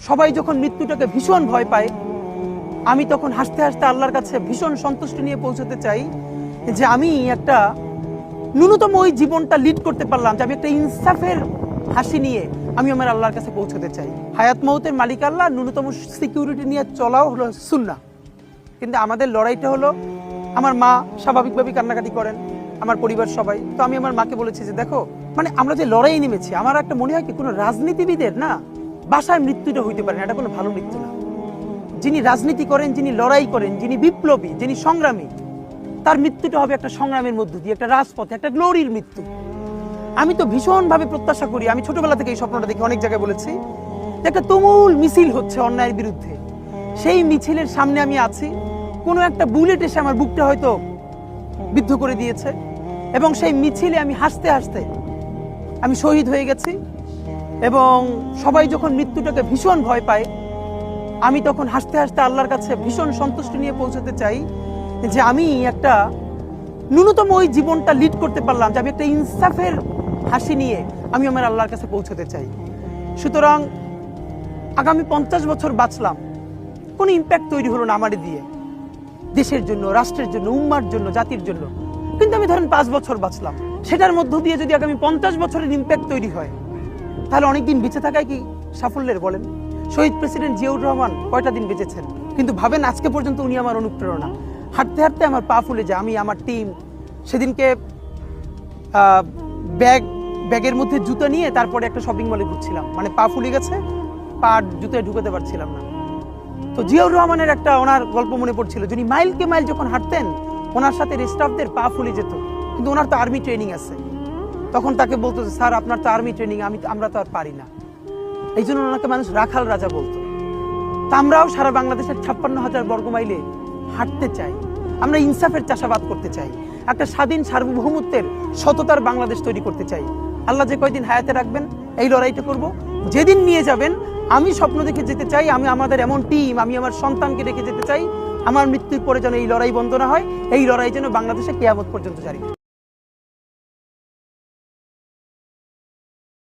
সবাই যখন মৃত্যুটাকে ভীষণ ভয় পায়, আমি তখন হাসতে হাসতে আল্লাহর কাছে ভীষণ সন্তুষ্টি নিয়ে পৌঁছতে চাই যে আমি একটা ন্যূনতম ওই জীবনটা লিড করতে পারলাম, যে আমি একটা ইনসাফের হাসি নিয়ে আমি আমার আল্লাহর কাছে পৌঁছতে চাই। হায়াত মৌতের মালিক আল্লাহ, ন্যূনতম সিকিউরিটি নিয়ে চলাও হলো সুন্নাহ। কিন্তু আমাদের লড়াইটা হলো, আমার মা স্বাভাবিকভাবেই কান্নাকাটি করেন, আমার পরিবার সবাই। তো আমি আমার মাকে বলেছি যে দেখো, মানে আমরা যে লড়াই নেমেছি, আমার একটা মনে হয় কি কোনো রাজনীতিবিদের না বাসায় মৃত্যুটা হইতে পারে না, এটা কোনো ভালো মৃত্যু না। যিনি রাজনীতি করেন, যিনি লড়াই করেন, যিনি বিপ্লবী, যিনি সংগ্রামী, তার মৃত্যুটা হবে একটা সংগ্রামের মধ্য দিয়ে, একটা রাজপথে, একটা গ্লোরির মৃত্যু। আমি তো ভীষণভাবে প্রত্যাশা করি, আমি ছোটবেলা থেকে এই স্বপ্নটা দেখি, অনেক জায়গায় বলেছি, যে একটা তুমুল মিছিল হচ্ছে অন্যায়ের বিরুদ্ধে, সেই মিছিলের সামনে আমি আছি, কোনো একটা বুলেট এসে আমার বুকটা হয়তো বিদ্ধ করে দিয়েছে, এবং সেই মিছিলে আমি হাসতে হাসতে আমি শহীদ হয়ে গেছি। এবং সবাই যখন মৃত্যুটাকে ভীষণ ভয় পায়, আমি তখন হাসতে হাসতে আল্লাহর কাছে ভীষণ সন্তুষ্টি নিয়ে পৌঁছতে চাই যে আমি একটা ন্যূনতম ওই জীবনটা লিড করতে পারলাম, যে আমি একটা ইনসাফের হাসি নিয়ে আমি আমার আল্লাহর কাছে পৌঁছতে চাই। সুতরাং আগামী 50 বছর বাঁচলাম, কোনো ইম্প্যাক্ট তৈরি হলো না আমারে দিয়ে, দেশের জন্য, রাষ্ট্রের জন্য, উম্মার জন্য, জাতির জন্য। কিন্তু আমি ধরেন 5 বছর বাঁচলাম, সেটার মধ্য দিয়ে যদি আগামী 50 বছরের ইম্প্যাক্ট তৈরি হয়, তাহলে অনেকদিন বেঁচে থাকায় কি সাফল্যের বলেন? শহীদ প্রেসিডেন্ট জিয়াউর রহমান কয়টা দিন বেঁচেছেন, কিন্তু ভাবেন আজকে পর্যন্ত উনি আমার অনুপ্রেরণা। হাঁটতে হাঁটতে আমার পা ফুলে যায়। আমি, আমার টিম সেদিনকে ব্যাগের মধ্যে জুতো নিয়ে তারপরে একটা শপিং মলে ঘুরছিলাম, মানে পা ফুলে গেছে, পা জুতোয় ঢুকাতে পারছিলাম না। তো জিয়াউর রহমানের একটা ওনার গল্প মনে পড়ছিল, যিনি মাইলকে মাইল যখন হাঁটতেন, ওনার সাথে স্টাফদের পা ফুলে যেত, কিন্তু ওনার তো আর্মি ট্রেনিং আছে। তখন তাকে বলতো, স্যার আপনার তো আর্মি ট্রেনিং, আমরা তো আর পারি না। এই জন্য ওনাকে মানুষ রাখাল রাজা বলতো। তা আমরাও সারা বাংলাদেশের 56,000 বর্গমাইলে হাঁটতে চাই, আমরা ইনসাফের চাষাবাদ করতে চাই, একটা স্বাধীন সার্বভৌমত্বের সততার বাংলাদেশ তৈরি করতে চাই। আল্লাহ যে কয়দিন হায়াতে রাখবেন, এই লড়াইটা করব। যেদিন নিয়ে যাবেন, আমি স্বপ্ন দেখে যেতে চাই, আমি আমাদের এমন টিম, আমি আমার সন্তানকে রেখে যেতে চাই, আমার মৃত্যুর পরে যেন এই লড়াই বন্ধ না হয়, এই লড়াই যেন বাংলাদেশে কিয়ামত পর্যন্ত জারি।